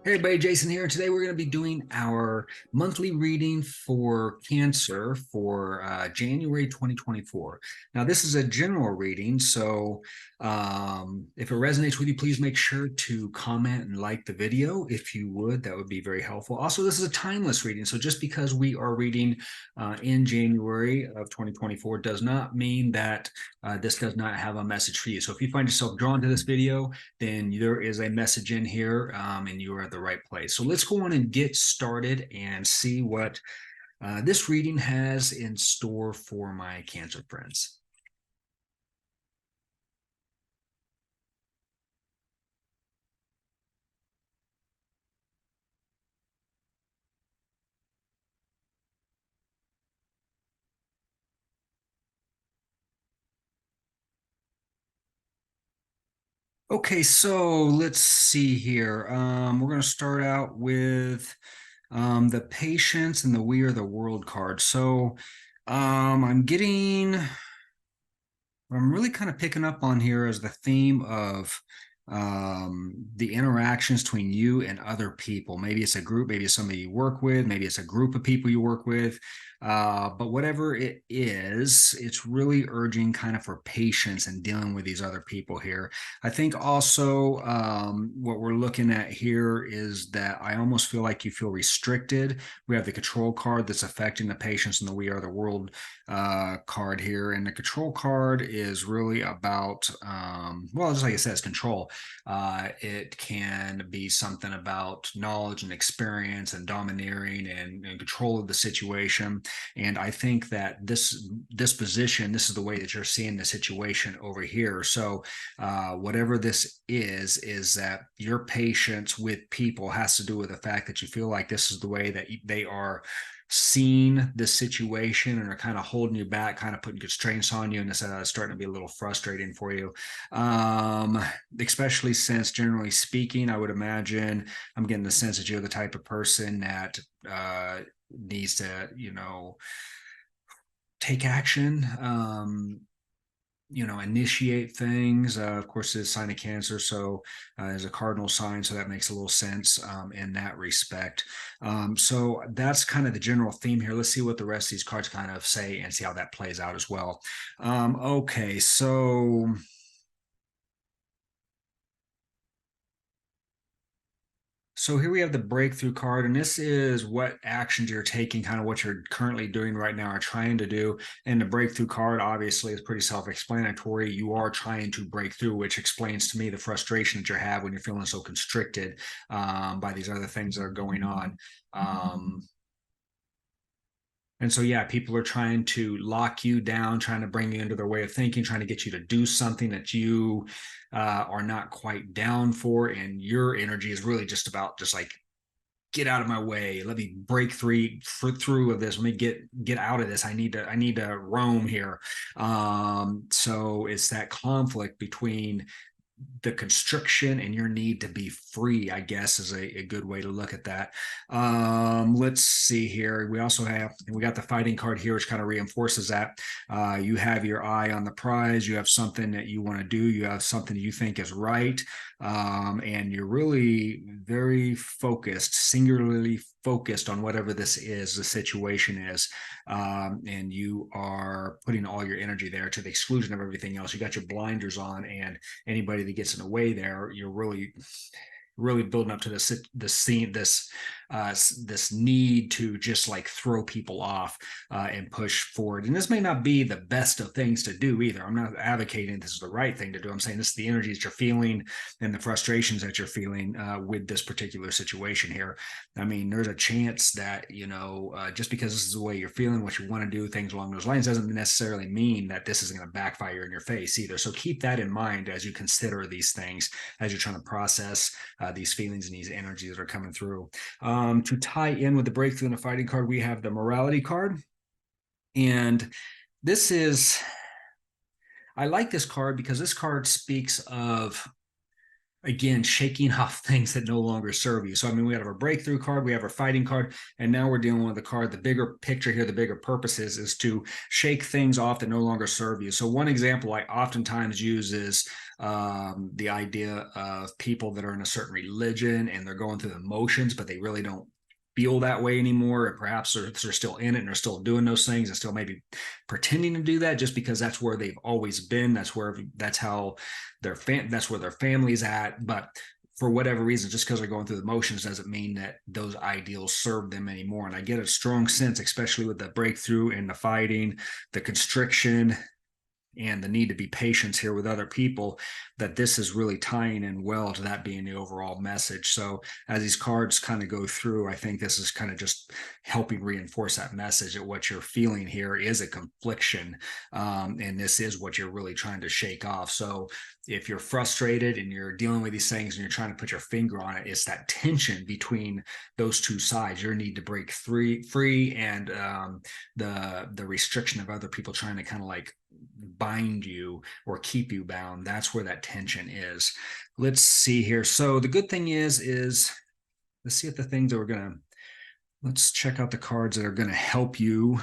Hey everybody, Jason here. Today we're going to be doing our monthly reading for Cancer for January 2024. Now, this is a general reading, so if it resonates with you, please make sure to comment and like the video. If you would, that would be very helpful. Also, this is a timeless reading, so just because we are reading in January of 2024 does not mean that this does not have a message for you. So if you find yourself drawn to this video, then there is a message in here and you are at the right place. So let's go on and get started and see what this reading has in store for my Cancer friends. Okay, so let's see here. We're going to start out with the Patience and the We Are the World card. So I'm really kind of picking up on here as the theme of the interactions between you and other people. Maybe it's a group, maybe it's somebody you work with, maybe it's a group of people you work with. But whatever it is, it's really urging kind of for patience and dealing with these other people here. I think also what we're looking at here is that I almost feel like you feel restricted. We have the Control card that's affecting the Patience and the We Are the World card here. And the Control card is really about, well, just like it says, control. It can be something about knowledge and experience and domineering and control of the situation. And I think that this position, this is the way that you're seeing the situation over here. So whatever this is that your patience with people has to do with the fact that you feel like this is the way that they are seeing this situation and are kind of holding you back, kind of putting constraints on you, and it's starting to be a little frustrating for you. Especially since, generally speaking, I would imagine I'm getting the sense that you're the type of person that needs to, take action. Initiate things. Of course, it's a sign of Cancer, so is a cardinal sign, so that makes a little sense in that respect. So that's kind of the general theme here. Let's see what the rest of these cards kind of say and see how that plays out as well. Okay, so here we have the Breakthrough card, and this is what actions you're taking, kind of what you're currently doing right now or trying to do. And the Breakthrough card obviously is pretty self-explanatory. You are trying to break through, which explains to me the frustration that you have when you're feeling so constricted by these other things that are going on. And so, yeah, people are trying to lock you down, trying to bring you into their way of thinking, trying to get you to do something that you are not quite down for. And your energy is really just about just like, get out of my way. Let me break through of this. Let me get out of this. I need to roam here. So it's that conflict between the constriction and your need to be free, I guess, is a good way to look at that. Let's see here. We got the Fighting card here, which kind of reinforces that. You have your eye on the prize. You have something that you want to do. You have something you think is right. And you're really very focused, singularly focused on whatever this is, the situation is. And you are putting all your energy there to the exclusion of everything else. You got your blinders on, and anybody that gets in the way there, you're really building up to this need to just like throw people off and push forward. And this may not be the best of things to do either. I'm not advocating this is the right thing to do. I'm saying this is the energy that you're feeling and the frustrations that you're feeling with this particular situation here. I mean, there's a chance that, just because this is the way you're feeling, what you want to do, things along those lines, doesn't necessarily mean that this is going to backfire in your face either. So keep that in mind as you consider these things, as you're trying to process these feelings and these energies that are coming through. To tie in with the Breakthrough and the Fighting card, we have the Morality card. And I like this card because this card speaks of again, shaking off things that no longer serve you. So, I mean, we have our breakthrough card, we have our fighting card, and now we're dealing with the card. The bigger picture here, the bigger purpose is to shake things off that no longer serve you. So, one example I oftentimes use is the idea of people that are in a certain religion and they're going through the motions, but they really don't feel that way anymore, and perhaps they're still in it and they're still doing those things and still maybe pretending to do that just because that's where they've always been. That's how that's where their family's at. But for whatever reason, just because they're going through the motions doesn't mean that those ideals serve them anymore. And I get a strong sense, especially with the breakthrough and the fighting, the constriction, and the need to be patient here with other people, that this is really tying in well to that being the overall message. So as these cards kind of go through, I think this is kind of just helping reinforce that message that what you're feeling here is a confliction, and this is what you're really trying to shake off. So if you're frustrated and you're dealing with these things and you're trying to put your finger on it, it's that tension between those two sides, your need to break free, and the restriction of other people trying to kind of like bind you or keep you bound. That's where that tension is. Let's see here. So the good thing is let's see if the things that let's check out the cards that are going to help you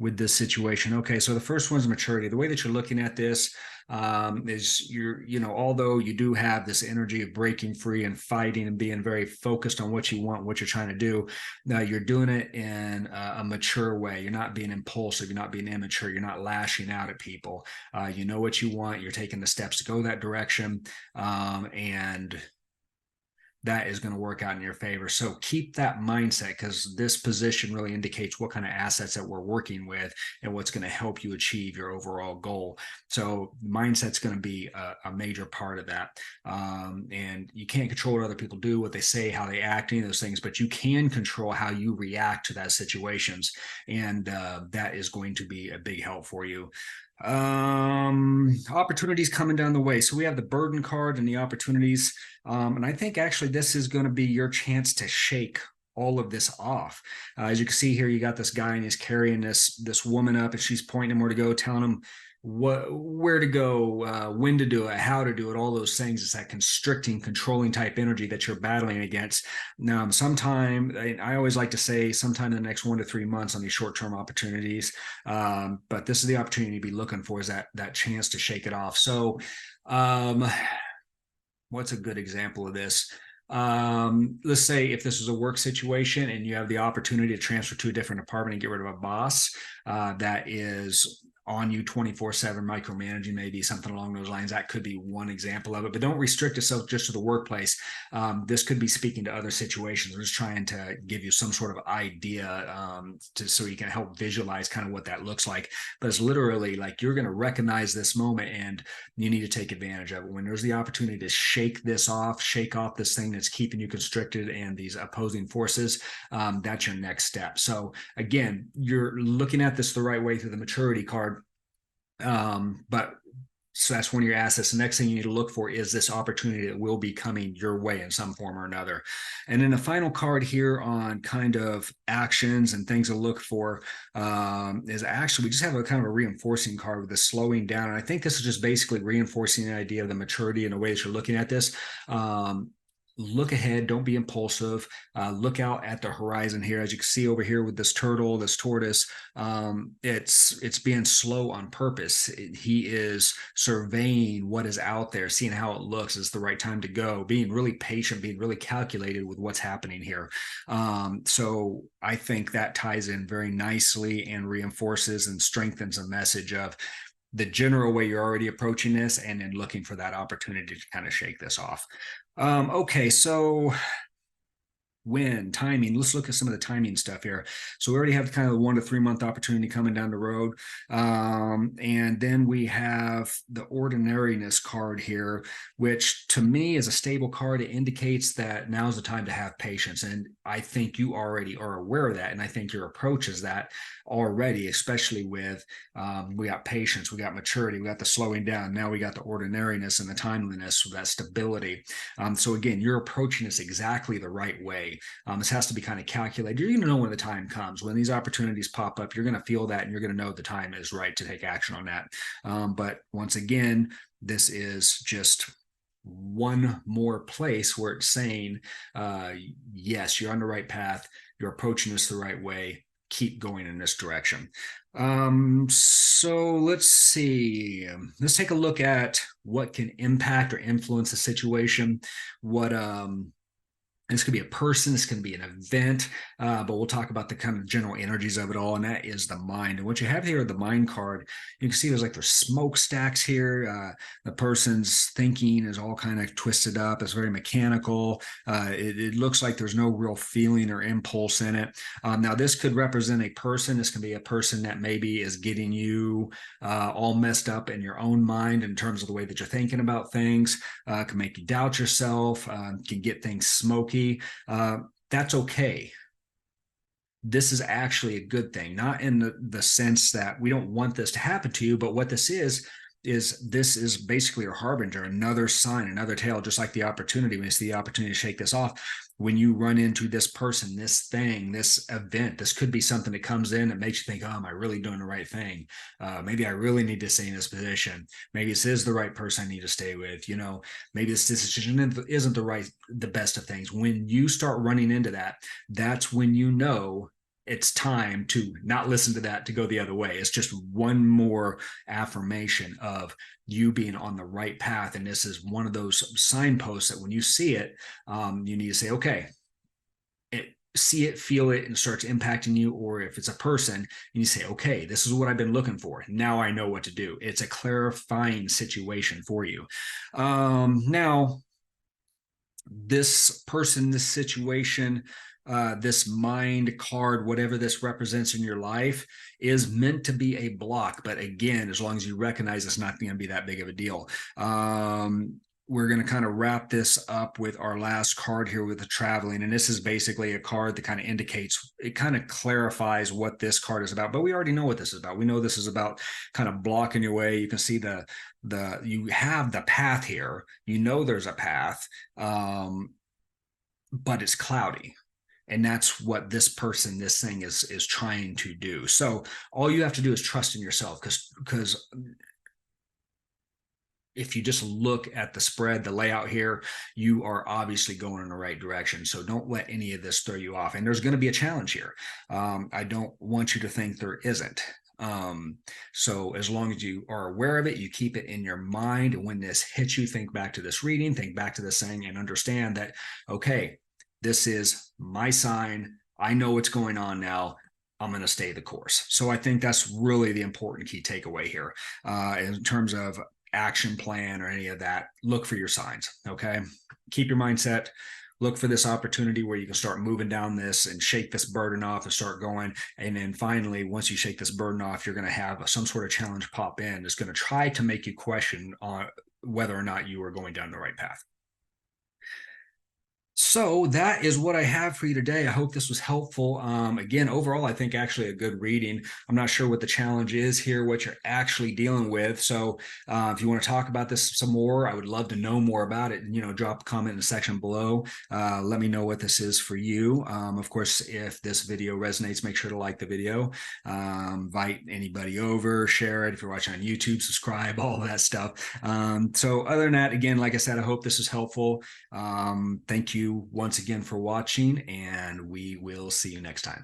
with this situation. Okay, so the first one's maturity. The way that you're looking at this is although you do have this energy of breaking free and fighting and being very focused on what you want, what you're trying to do, now you're doing it in a mature way. You're not being impulsive. You're not being immature. You're not lashing out at people. You know what you want. You're taking the steps to go that direction, and that is going to work out in your favor. So keep that mindset, because this position really indicates what kind of assets that we're working with and what's going to help you achieve your overall goal. So mindset's going to be a major part of that. And you can't control what other people do, what they say, how they act, any of those things, but you can control how you react to that situations. And that is going to be a big help for you. Opportunities coming down the way. So we have the burden card and the opportunities. And I think actually this is going to be your chance to shake all of this off. As you can see here, you got this guy and he's carrying this woman up, and she's pointing him where to go, telling him where to go, when to do it, how to do it, all those things. It's that constricting, controlling type energy that you're battling against. Now, sometime, I always like to say sometime in the next 1 to 3 months on these short-term opportunities. But this is the opportunity to be looking for, is that chance to shake it off. So what's a good example of this? Let's say if this is a work situation and you have the opportunity to transfer to a different department and get rid of a boss that is on you 24/7, micromanaging, maybe something along those lines. That could be one example of it, but don't restrict yourself just to the workplace. This could be speaking to other situations. We're just trying to give you some sort of idea so you can help visualize kind of what that looks like. But it's literally like you're going to recognize this moment and you need to take advantage of it. When there's the opportunity to shake this off, shake off this thing that's keeping you constricted and these opposing forces, that's your next step. So again, you're looking at this the right way through the maturity card. But so that's one of your assets. The next thing you need to look for is this opportunity that will be coming your way in some form or another. And then the final card here on kind of actions and things to look for is actually, we just have a kind of a reinforcing card with the slowing down. And I think this is just basically reinforcing the idea of the maturity and the way that you're looking at this. Look ahead, don't be impulsive. Look out at the horizon here. As you can see over here with this turtle, this tortoise, it's being slow on purpose. He is surveying what is out there, seeing how it looks. Is the right time to go, being really patient, being really calculated with what's happening here. So I think that ties in very nicely and reinforces and strengthens a message of the general way you're already approaching this, and then looking for that opportunity to kind of shake this off. Okay, so when timing, let's look at some of the timing stuff here. So we already have kind of the 1 to 3 month opportunity coming down the road. And then we have the ordinariness card here, which to me is a stable card. It indicates that now's the time to have patience. And I think you already are aware of that. And I think your approach is that already, especially with, we got patience, we got maturity, we got the slowing down. Now we got the ordinariness and the timeliness, so that stability. So again, you're approaching this exactly the right way. This has to be kind of calculated. You're going to know when the time comes. When these opportunities pop up, you're going to feel that, and you're going to know the time is right to take action on that. But once again, this is just one more place where it's saying, yes, you're on the right path. You're approaching this the right way. Keep going in this direction. So let's see. Let's take a look at what can impact or influence a situation. What This could be a person, this can be an event, but we'll talk about the kind of general energies of it all, and that is the mind. And what you have here, the mind card, you can see there's smokestacks here. The person's thinking is all kind of twisted up. It's very mechanical. It looks like there's no real feeling or impulse in it. Now, this could represent a person. This can be a person that maybe is getting you all messed up in your own mind in terms of the way that you're thinking about things. Can make you doubt yourself, can get things smoky. That's okay. This is actually a good thing, not in the sense that we don't want this to happen to you, but what this is basically a harbinger, another sign, another tale, just like the opportunity. When you see the opportunity to shake this off, when you run into this person, this thing, this event, this could be something that comes in that makes you think, oh, am I really doing the right thing? Maybe I really need to stay in this position. Maybe this is the right person I need to stay with. Maybe this decision isn't the best of things. When you start running into that, that's when you know it's time to not listen to that, to go the other way. It's just one more affirmation of you being on the right path. And this is one of those signposts that when you see it, you need to say, okay, see it, feel it, and it starts impacting you. Or if it's a person, you say, okay, this is what I've been looking for. Now I know what to do. It's a clarifying situation for you. Now, this person, this situation, this mind card, whatever this represents in your life, is meant to be a block. But again, as long as you recognize it's not going to be that big of a deal. We're going to kind of wrap this up with our last card here with the traveling. And this is basically a card that kind of indicates, it kind of clarifies what this card is about. But we already know what this is about. We know this is about kind of blocking your way. You can see you have the path here. There's a path, but it's cloudy. And that's what this thing is trying to do. So all you have to do is trust in yourself, because if you just look at the spread, the layout here, you are obviously going in the right direction. So don't let any of this throw you off. And there's going to be a challenge here. I don't want you to think there isn't. So as long as you are aware of it, you keep it in your mind. And when this hits you, think back to this reading, think back to this thing, and understand that, okay, this is my sign. I know what's going on now. I'm going to stay the course. So I think that's really the important key takeaway here. In terms of action plan or any of that, look for your signs. Okay. Keep your mindset. Look for this opportunity where you can start moving down this and shake this burden off and start going. And then finally, once you shake this burden off, you're going to have some sort of challenge pop in. It's going to try to make you question whether or not you are going down the right path. So that is what I have for you today. I hope this was helpful. Again, overall, I think actually a good reading. I'm not sure what the challenge is here, what you're actually dealing with. So if you want to talk about this some more, I would love to know more about it. Drop a comment in the section below. Let me know what this is for you. Of course, if this video resonates, make sure to like the video. Invite anybody over, share it. If you're watching on YouTube, subscribe, all of that stuff. So other than that, again, like I said, I hope this is helpful. Thank you once again for watching, and we will see you next time.